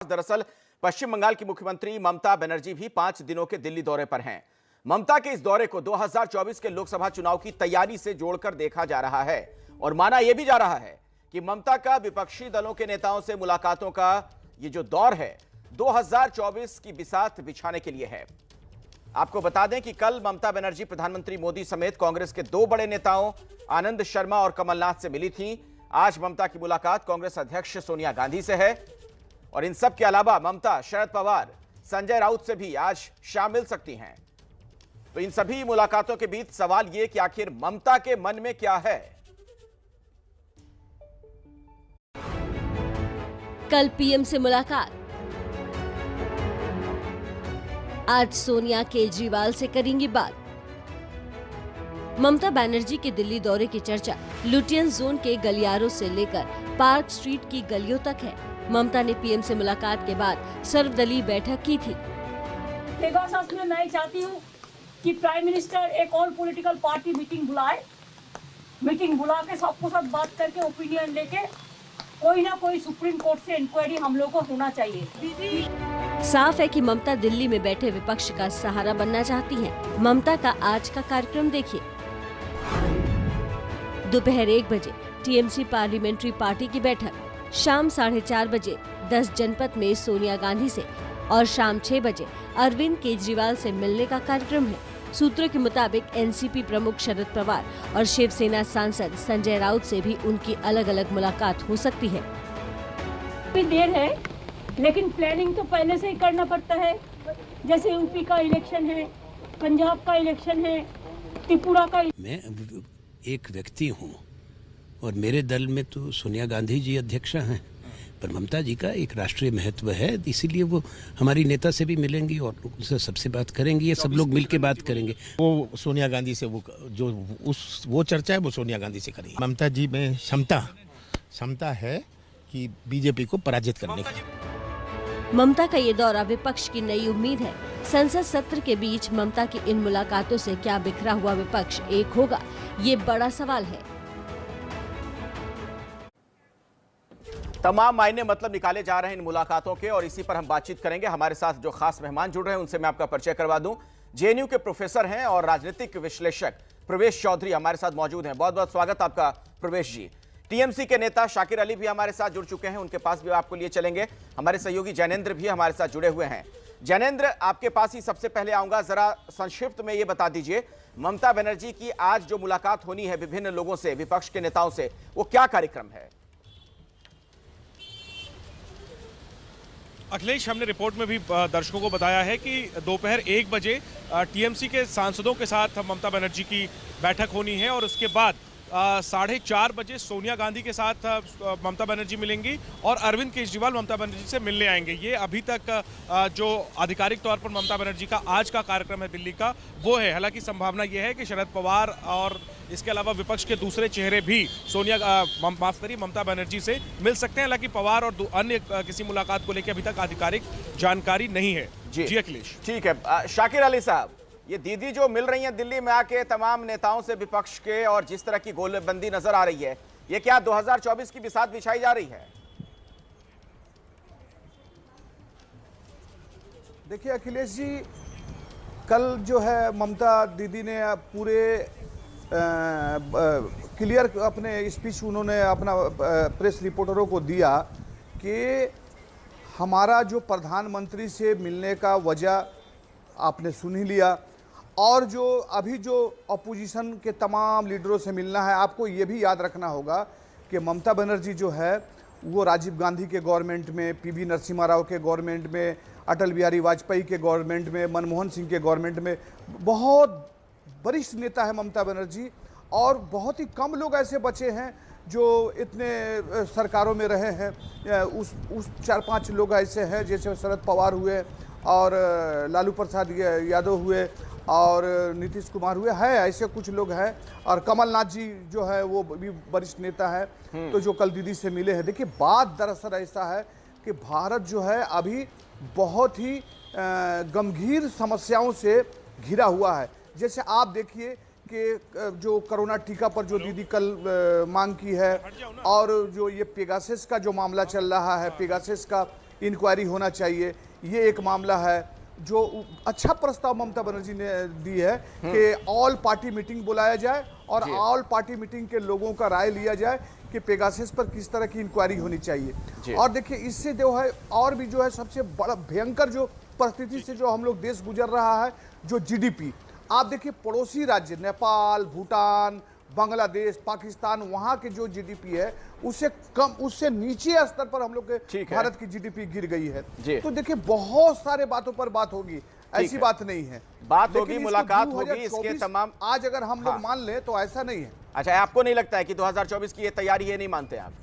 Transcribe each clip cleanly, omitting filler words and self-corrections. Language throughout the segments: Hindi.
दरअसल पश्चिम बंगाल की मुख्यमंत्री ममता बनर्जी भी 5 दिनों के दिल्ली दौरे पर हैं। ममता के इस दौरे को 2024 के लोकसभा चुनाव की तैयारी से जोड़कर देखा जा रहा है और माना यह भी जा रहा है कि ममता का विपक्षी दलों के नेताओं से मुलाकातों का ये जो दौर है 2024 की बिसात बिछाने के लिए है। आपको बता दें कि कल ममता बनर्जी प्रधानमंत्री मोदी समेत कांग्रेस के 2 बड़े नेताओं आनंद शर्मा और कमलनाथ से मिली थी। आज ममता की मुलाकात कांग्रेस अध्यक्ष सोनिया गांधी से है और इन सब के अलावा ममता शरद पवार, संजय राउत से भी आज शाम मिल सकती हैं। तो इन सभी मुलाकातों के बीच सवाल यह कि आखिर ममता के मन में क्या है। कल पीएम से मुलाकात, आज सोनिया केजरीवाल से करेंगी बात। ममता बनर्जी के दिल्ली दौरे की चर्चा लुटियन जोन के गलियारों से लेकर पार्क स्ट्रीट की गलियों तक है। ममता ने पीएम से मुलाकात के बाद सर्वदलीय बैठक की थी। पेगासस में मैं चाहती हूँ कि प्राइम मिनिस्टर एक ऑल पॉलिटिकल पार्टी मीटिंग बुलाए, मीटिंग बुला के सबको सब बात करके ओपिनियन लेके कोई ना कोई सुप्रीम कोर्ट से इंक्वायरी हम लोग को होना चाहिए। साफ है कि ममता दिल्ली में बैठे विपक्ष का सहारा बनना चाहती हैं। ममता का आज का कार्यक्रम देखिए। दोपहर 1 बजे टीएमसी पार्लियामेंट्री पार्टी की बैठक, शाम 4:30 बजे 10 जनपद में सोनिया गांधी से और शाम 6 बजे अरविंद केजरीवाल से मिलने का कार्यक्रम है। सूत्रों के मुताबिक एनसीपी प्रमुख शरद पवार और शिवसेना सांसद संजय राउत से भी उनकी अलग अलग मुलाकात हो सकती है। अभी देर है, लेकिन प्लानिंग तो पहले से ही करना पड़ता है। जैसे यूपी का इलेक्शन है, पंजाब का इलेक्शन है, त्रिपुरा का। मैं एक व्यक्ति हूँ और मेरे दल में तो सोनिया गांधी जी अध्यक्ष हैं, पर ममता जी का एक राष्ट्रीय महत्व है, इसीलिए वो हमारी नेता से भी मिलेंगी और उनसे सबसे बात करेंगी। ये सब लोग मिलके बात करेंगे। वो सोनिया गांधी से वो चर्चा है वो सोनिया गांधी से करेंगे। ममता जी में क्षमता है कि बीजेपी को पराजित करने की। ममता का ये दौरा विपक्ष की नई उम्मीद है। संसद सत्र के बीच ममता की इन मुलाकातों से क्या बिखरा हुआ विपक्ष एक होगा, ये बड़ा सवाल है। तमाम मायने मतलब निकाले जा रहे हैं इन मुलाकातों के और इसी पर हम बातचीत करेंगे। हमारे साथ जो खास मेहमान जुड़ रहे हैं उनसे मैं आपका परिचय करवा दूं। जेएनयू के प्रोफेसर हैं और राजनीतिक विश्लेषक प्रवेश चौधरी हमारे साथ मौजूद हैं। बहुत बहुत स्वागत आपका प्रवेश जी। टीएमसी के नेता शाकिर अली भी हमारे साथ जुड़ चुके हैं, उनके पास भी आपको लिए चलेंगे। हमारे सहयोगी जैनेंद्र भी हमारे साथ जुड़े हुए हैं। जैनेंद्र, आपके पास ही सबसे पहले आऊंगा, जरा संक्षिप्त में ये बता दीजिए, ममता बनर्जी की आज जो मुलाकात होनी है विभिन्न लोगों से, विपक्ष के नेताओं से, वो क्या कार्यक्रम है? अखिलेश, हमने रिपोर्ट में भी दर्शकों को बताया है कि दोपहर 1 बजे टीएमसी के सांसदों के साथ ममता बनर्जी की बैठक होनी है और उसके बाद 4:30 बजे सोनिया गांधी के साथ ममता बनर्जी मिलेंगी और अरविंद केजरीवाल ममता बनर्जी से मिलने आएंगे। ये अभी तक जो आधिकारिक तौर पर ममता बनर्जी का आज का कार्यक्रम है दिल्ली का, वो है। हालांकि संभावना ये है कि शरद पवार और इसके अलावा विपक्ष के दूसरे चेहरे भी ममता बनर्जी से मिल सकते हैं। हालांकि पवार और अन्य किसी मुलाकात को लेकर अभी तक आधिकारिक जानकारी नहीं है। जी अखिलेश। ठीक है शाकिर अली साहब, ये दीदी जो मिल रही हैं दिल्ली में आके तमाम नेताओं से विपक्ष के और जिस तरह की गोलबंदी नजर आ रही है, ये क्या 2024 की बिसात बिछाई जा रही है? देखिए अखिलेश जी, कल जो है ममता दीदी ने पूरे क्लियर अपने स्पीच उन्होंने अपना प्रेस रिपोर्टरों को दिया कि हमारा जो प्रधानमंत्री से मिलने का वजह आपने सुन ही लिया और जो अभी जो अपोजिशन के तमाम लीडरों से मिलना है। आपको ये भी याद रखना होगा कि ममता बनर्जी जो है वो राजीव गांधी के गवर्नमेंट में, पीवी नरसिम्हा राव के गवर्नमेंट में, अटल बिहारी वाजपेयी के गवर्नमेंट में, मनमोहन सिंह के गवर्नमेंट में बहुत वरिष्ठ नेता है ममता बनर्जी। और बहुत ही कम लोग ऐसे बचे हैं जो इतने सरकारों में रहे हैं। उस 4-5 लोग ऐसे हैं, जैसे शरद पवार हुए और लालू प्रसाद यादव हुए और नीतीश कुमार हुए, है ऐसे कुछ लोग हैं। और कमलनाथ जी जो है वो भी वरिष्ठ नेता है, तो जो कल दीदी से मिले हैं। देखिए, बात दरअसल ऐसा है कि भारत जो है अभी बहुत ही गंभीर समस्याओं से घिरा हुआ है। जैसे आप देखिए कि जो कोरोना टीका पर जो दीदी कल मांग की है, और जो ये पेगासस का जो मामला चल रहा है, पेगासस का इंक्वायरी होना चाहिए, ये एक मामला है। जो अच्छा प्रस्ताव ममता बनर्जी ने दी है कि ऑल पार्टी मीटिंग बुलाया जाए और ऑल पार्टी मीटिंग के लोगों का राय लिया जाए कि पेगासस पर किस तरह की इंक्वायरी होनी चाहिए। और देखिए इससे जो है और भी जो है सबसे बड़ा भयंकर जो परिस्थिति से जो हम लोग देश गुजर रहा है, जो जीडीपी, आप देखिए पड़ोसी राज्य नेपाल, भूटान, बांग्लादेश, पाकिस्तान, वहां के जो जीडीपी है उससे कम, उससे नीचे स्तर पर हम लोग के भारत की जीडीपी गिर गई है। तो देखिए बहुत सारे बातों पर बात होगी, ऐसी बात नहीं है, बात होगी, मुलाकात होगी, इसके तमाम आज अगर हम लोग मान ले तो ऐसा नहीं है। अच्छा, आपको नहीं लगता है कि 2024 की ये तैयारी है, नहीं मानते आप?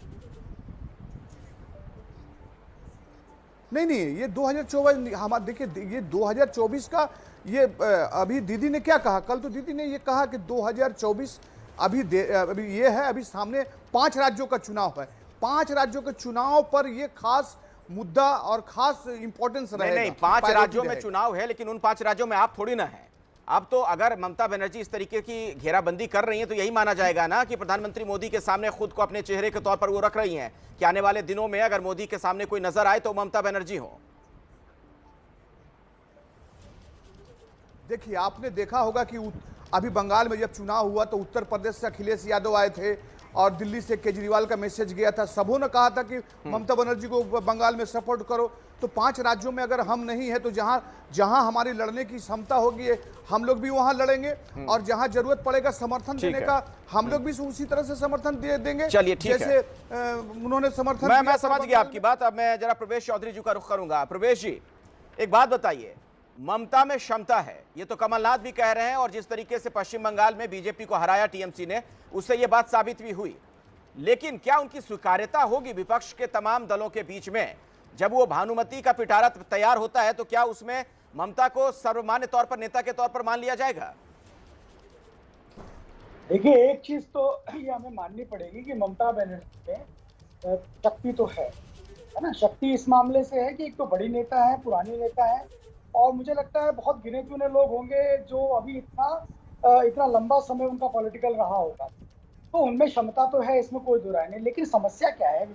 नहीं, ये 2024 हमारा, देखिए ये 2024 का, ये अभी दीदी ने क्या कहा, कल तो दीदी ने ये कहा कि 2024 अभी ये है, अभी सामने 5 राज्यों का चुनाव है, 5 राज्यों के चुनाव पर ये खास मुद्दा और खास इंपॉर्टेंस रहेगा। नहीं, 5 राज्यों में चुनाव है, लेकिन उन 5 राज्यों में आप थोड़ी ना है। अब तो अगर ममता बनर्जी इस तरीके की घेराबंदी कर रही हैं तो यही माना जाएगा ना कि प्रधानमंत्री मोदी के सामने खुद को अपने चेहरे के तौर पर वो रख रही हैं कि आने वाले दिनों में अगर मोदी के सामने कोई नजर आए तो ममता बनर्जी हो। देखिए आपने देखा होगा कि अभी बंगाल में जब चुनाव हुआ तो उत्तर प्रदेश से अखिलेश यादव आए थे और दिल्ली से केजरीवाल का मैसेज गया था, सबों ने कहा था कि ममता बनर्जी को बंगाल में सपोर्ट करो। तो 5 राज्यों में अगर हम नहीं है तो जहां हमारी लड़ने की क्षमता होगी हम लोग भी वहां लड़ेंगे, और जहां जरूरत पड़ेगा समर्थन देने का हम लोग भी उसी तरह से समर्थन देंगे। चलिए ठीक है, जैसे उन्होंने समर्थन मैं समझ गया आपकी बात। अब मैं जरा प्रवेश चौधरी जी का रुख करूंगा। प्रवेश जी, एक बात बताइए, ममता में क्षमता है, ये तो कमलनाथ भी कह रहे हैं, और जिस तरीके से पश्चिम बंगाल में बीजेपी को हराया टीएमसी ने, उससे ये बात साबित भी हुई। लेकिन क्या उनकी स्वीकार्यता होगी विपक्ष के तमाम दलों के बीच में? जब वो भानुमति का पिटारा तैयार होता है तो क्या उसमें ममता को सर्वमान्य तौर पर नेता के तौर पर मान लिया जाएगा? देखिए एक चीज तो ये हमें माननी पड़ेगी कि ममता बनर्जी में शक्ति तो है ना। शक्ति इस मामले से है कि एक तो बड़ी नेता है, पुरानी नेता है, और मुझे लगता है बहुत गिने चुने लोग होंगे जो अभी इतना लंबा समय उनका पॉलिटिकल रहा होगा, तो उनमें क्षमता तो है, इसमें कोई दो राय नहीं। लेकिन समस्या क्या है,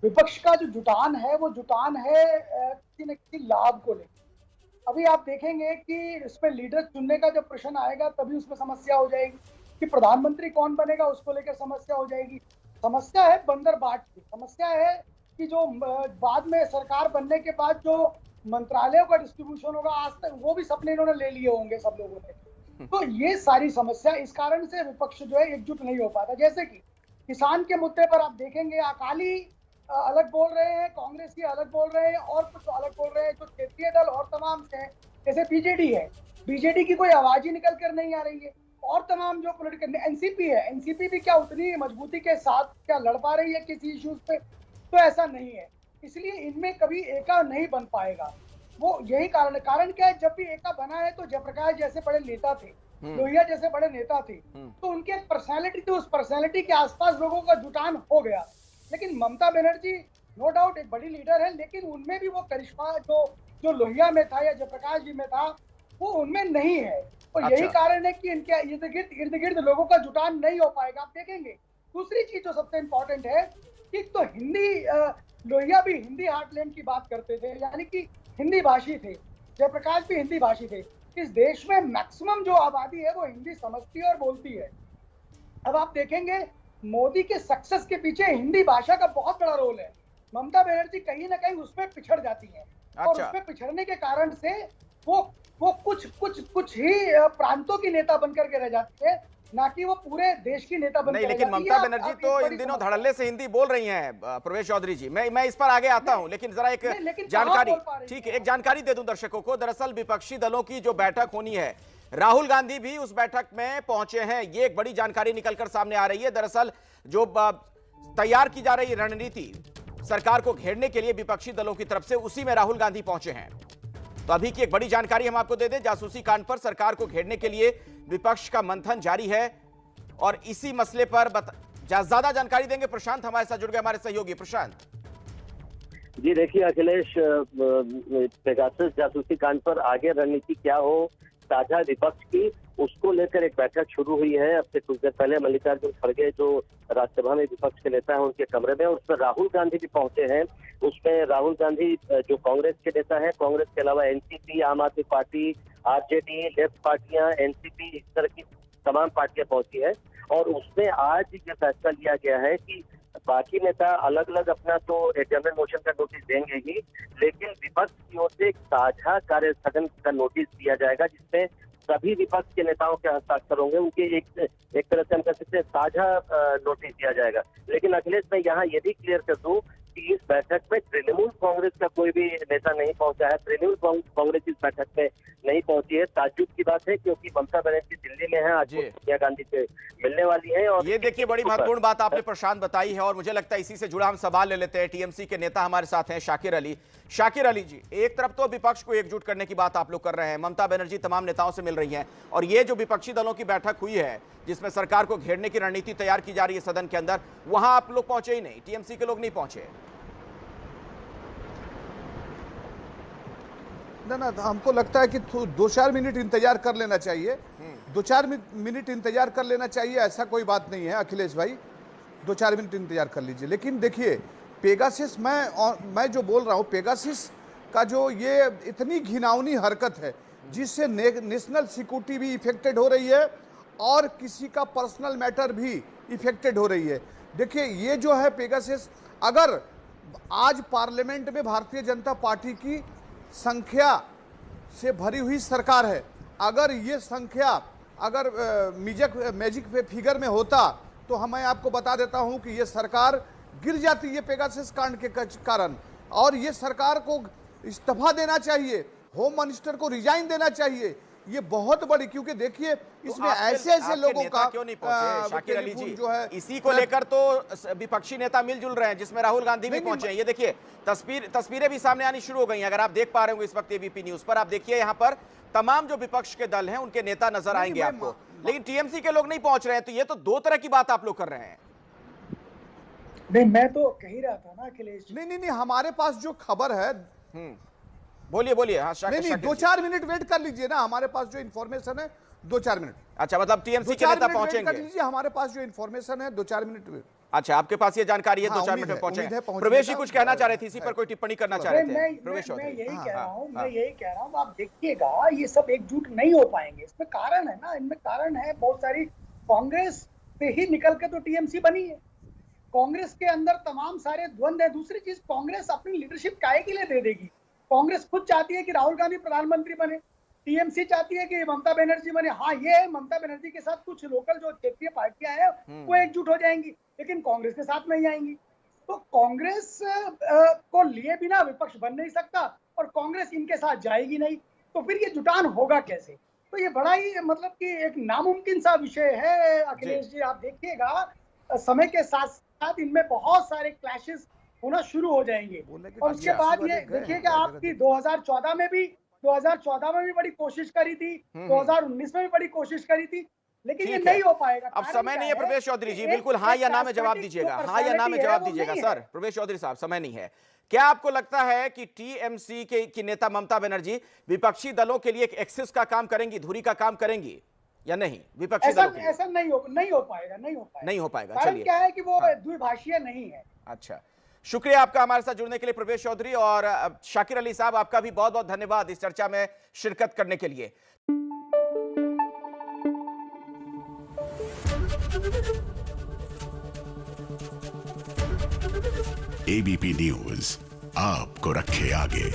विपक्ष का जो जुटान है वो जुटान है किसी न किसी लाभ को लेकर। अभी आप देखेंगे कि इसमें लीडर चुनने का जब प्रश्न आएगा तभी उसमें समस्या हो जाएगी कि प्रधानमंत्री कौन बनेगा, उसको लेकर समस्या हो जाएगी। समस्या है बंदर बाट की, समस्या है कि जो बाद में सरकार बनने के बाद जो मंत्रालयों का डिस्ट्रीब्यूशन होगा, आज तक वो भी सपने इन्होंने ले लिए होंगे सब लोगों ने। तो ये सारी समस्या, इस कारण से विपक्ष जो है एकजुट नहीं हो पाता। जैसे कि किसान के मुद्दे पर आप देखेंगे अकाली अलग बोल रहे हैं, कांग्रेस की अलग बोल रहे हैं, और कुछ अलग बोल रहे हैं जो क्षेत्रीय दल और तमाम से हैं, जैसे बीजेडी है, बीजेडी की कोई आवाज ही निकल कर नहीं आ रही है, और तमाम जो पॉलिटिकल एनसीपी है, एनसीपी भी क्या उतनी मजबूती के साथ क्या लड़ पा रही है किसी इश्यूज पे, तो ऐसा नहीं है। इसलिए इनमें कभी एका नहीं बन पाएगा। वो यही कारण क्या है, जब भी एका बना है तो जयप्रकाश जैसे बड़े नेता थे, लोहिया जैसे बड़े नेता थे, तो उनकी एक पर्सनैलिटी थी, उस पर्सनैलिटी के आसपास लोगों का जुटान हो गया। लेकिन ममता बनर्जी नो डाउट एक बड़ी लीडर है, लेकिन उनमें भी वो करिश्मा जो लोहिया में था या जयप्रकाश जी में था वो उनमें नहीं है। और यही कारण है कि इनके इर्द गिर्द लोगों का जुटान नहीं हो पाएगा। आप देखेंगे दूसरी चीज जो सबसे इम्पोर्टेंट है कि तो हिंदी, लोहिया भी हिंदी हार्टलैंड की बात करते थे, यानी कि हिंदी भाषी थे, जयप्रकाश भी हिंदी भाषी थे। इस देश में मैक्सिमम जो आबादी है वो हिंदी समझती है और बोलती है। अब आप देखेंगे मोदी के सक्सेस के पीछे हिंदी भाषा का बहुत बड़ा रोल है। ममता बनर्जी कहीं ना कहीं उसमें पिछड़ जाती है, और उसमें पिछड़ने के कारण से वो कुछ ही प्रांतों की नेता बनकर के रह जाती है, ना कि वो पूरे देश की नेता बनकर। नहीं, लेकिन ममता बनर्जी तो इन दिनों धड़ल्ले से हिंदी बोल रही हैं। प्रवेश चौधरी जी, मैं इस पर आगे आता हूं, लेकिन जरा एक जानकारी, ठीक है, एक जानकारी दे दूं दर्शकों को। दरअसल विपक्षी दलों की जो बैठक होनी है, राहुल गांधी भी उस बैठक में पहुंचे हैं, ये एक बड़ी जानकारी निकलकर सामने आ रही है। दरअसल जो तैयार की जा रही रणनीति सरकार को घेरने के लिए विपक्षी दलों की तरफ से, उसी में राहुल गांधी पहुंचे हैं। तो अभी की एक बड़ी जानकारी हम आपको दे दें, जासूसी कांड पर सरकार को घेरने के लिए विपक्ष का मंथन जारी है, और इसी मसले पर ज्यादा जानकारी देंगे प्रशांत, हमारे साथ जुड़ गए हमारे सहयोगी। प्रशांत जी, देखिए अखिलेश, पेगासस जासूसी कांड पर आगे रणनीति क्या हो साझा विपक्ष की, उसको लेकर एक बैठक शुरू हुई है। अब से कुछ देर पहले मल्लिकार्जुन खड़गे जो राज्यसभा में विपक्ष के नेता हैं उनके कमरे में, उसमें राहुल गांधी भी पहुंचे हैं। उसमें राहुल गांधी जो कांग्रेस के नेता हैं, कांग्रेस के अलावा एनसीपी, आम आदमी पार्टी, आरजेडी, लेफ्ट पार्टियां, एनसीपी, इस तरह की तमाम पार्टियां पहुंची है। और उसमें आज ये फैसला लिया गया है कि बाकी नेता अलग अलग अपना तो एडजर्नमेंट मोशन का नोटिस देंगे ही, लेकिन विपक्ष की ओर से एक साझा कार्य स्थगन का नोटिस दिया जाएगा, जिसमें सभी विपक्ष के नेताओं के हस्ताक्षर होंगे। उनके एक तरह से हम कह सकते हैं साझा नोटिस दिया जाएगा। लेकिन अखिलेश, मैं यहाँ ये भी क्लियर कर दूं कि इस बैठक में तृणमूल कांग्रेस का कोई भी नेता नहीं पहुंचा है। तृणमूल कांग्रेस इस बैठक में नहीं पहुंची है। ताज्जुब की बात है क्योंकि ममता बनर्जी दिल्ली में है, आज सोनिया गांधी से मिलने वाली है। और ये देखिए, बड़ी महत्वपूर्ण बात आपने प्रशांत बताई है और मुझे लगता है इसी से जुड़ा हम सवाल ले लेते हैं। टीएमसी के नेता हमारे साथ हैं शाकिर अली। शाकिर अली जी, एक तरफ तो विपक्ष को एकजुट करने की बात आप लोग कर रहे हैं, ममता बनर्जी तमाम नेताओं से मिल रही हैं, और ये जो विपक्षी दलों की बैठक हुई है जिसमें सरकार को घेरने की रणनीति तैयार की जा रही है सदन के अंदर, वहां आप लोग पहुंचे ही नहीं, टीएमसी के लोग नहीं पहुंचे। ना, हमको लगता है कि 2-4 मिनट इंतजार कर लेना चाहिए। 2-4 मिनट इंतजार कर लेना चाहिए, ऐसा कोई बात नहीं है अखिलेश भाई, 2-4 मिनट इंतजार कर लीजिए। लेकिन देखिए, पेगासिस, मैं जो बोल रहा हूँ, पेगासिस का जो ये इतनी घिनौनी हरकत है जिससे नेशनल सिक्योरिटी भी इफेक्टेड हो रही है और किसी का पर्सनल मैटर भी इफेक्टेड हो रही है। देखिए, ये जो है पेगासिस, अगर आज पार्लियामेंट में भारतीय जनता पार्टी की संख्या से भरी हुई सरकार है, अगर ये संख्या अगर मैजिक फिगर में होता तो मैं आपको बता देता हूं कि ये सरकार गिर जाती है पेगासस कांड के कारण, और ये सरकार को इस्तीफा देना चाहिए, होम मिनिस्टर को रिजाइन देना चाहिए। ये बहुत बड़ी, क्योंकि देखिए इसमें ऐसे लोगों का क्यों नहीं पहुंचे शाकिर अली जी? जो है इसी को लेकर तो विपक्षी नेता मिलजुल रहे हैं, जिसमें राहुल गांधी भी पहुंचे हैं। ये देखिए, तस्वीरें भी सामने आनी शुरू हो गई हैं। अगर आप देख पा रहे होंगे इस वक्त एबीपी न्यूज पर, आप देखिए यहाँ पर तमाम जो विपक्ष के दल हैं उनके नेता नजर आएंगे आपको, लेकिन टीएमसी के लोग नहीं पहुंच रहे हैं। तो ये तो दो तरह की बात आप लोग कर रहे हैं। नहीं, मैं तो कह ही रहा था ना अखिलेश, नहीं, हमारे पास जो खबर है, बोलिए। हाँ, नहीं, 2-4 मिनट वेट कर लीजिए ना, हमारे पास जो इन्फॉर्मेशन है 2-4 मिनट। अच्छा, मतलब टीएमसी के नेता पहुंचेंगे? कर लीजिए, हमारे पास जो इन्फॉर्मेशन है 2-4 मिनट। अच्छा, आपके पास ये जानकारी है, 2-4 मिनट में पहुंचेंगे। प्रवेश जी कुछ कहना चाह रहे थे, इसी पर कोई टिप्पणी करना चाह रहे थे? प्रवेश, मैं यही कह रहा हूँ, आप देखिएगा, ये सब एकजुट नहीं हो पाएंगे। इसमें कारण है ना, इनमें कारण है बहुत सारी। कांग्रेस से ही निकल के तो टीएमसी बनी है। कांग्रेस के अंदर तमाम सारे द्वंद्व है। दूसरी चीज, कांग्रेस अपनी लीडरशिप काहे के लिए दे देगी? कांग्रेस खुद चाहती है कि राहुल गांधी प्रधानमंत्री बने, टीएमसी चाहती है कि ममता बनर्जी बने। हाँ, ये है, ममता बनर्जी के साथ कुछ लोकल जो क्षेत्रीय पार्टियां हैं वो एकजुट हो जाएंगी, लेकिन कांग्रेस के साथ नहीं आएंगी। तो कांग्रेस को लिए बिना विपक्ष बन नहीं सकता, और कांग्रेस इनके साथ जाएगी नहीं, तो फिर ये जुटान होगा कैसे? तो ये बड़ा ही मतलब कि एक नामुमकिन सा विषय है अखिलेश जी। आप देखिएगा, समय के साथ साथ इनमें बहुत सारे क्लैशेस होना शुरू हो जाएंगे, और उसके बाद ये देखिए कि आपकी 2014 में भी बड़ी कोशिश करी थी, 2019 में भी बड़ी कोशिश करी थी, लेकिन ये नहीं हो पाएगा। अब समय नहीं है प्रवेश चौधरी जी, बिल्कुल हाँ या ना में जवाब दीजिएगा, हाँ या ना में जवाब दीजिएगा। सर, प्रवेश चौधरी साहब, समय नहीं है। क्या आपको लगता है कि टीएमसी की नेता ममता बनर्जी विपक्षी दलों के लिए एक एक्सिस का काम करेंगी, धुरी का काम करेंगी या नहीं? विपक्षी दलों के लिए ऐसा नहीं हो पाएगा। चलिए, क्या है कि वो द्विभाषीय नहीं है। अच्छा, शुक्रिया आपका हमारे साथ जुड़ने के लिए प्रवेश चौधरी, और शाकिर अली साहब आपका भी बहुत बहुत धन्यवाद इस चर्चा में शिरकत करने के लिए। एबीपी न्यूज आपको रखे आगे।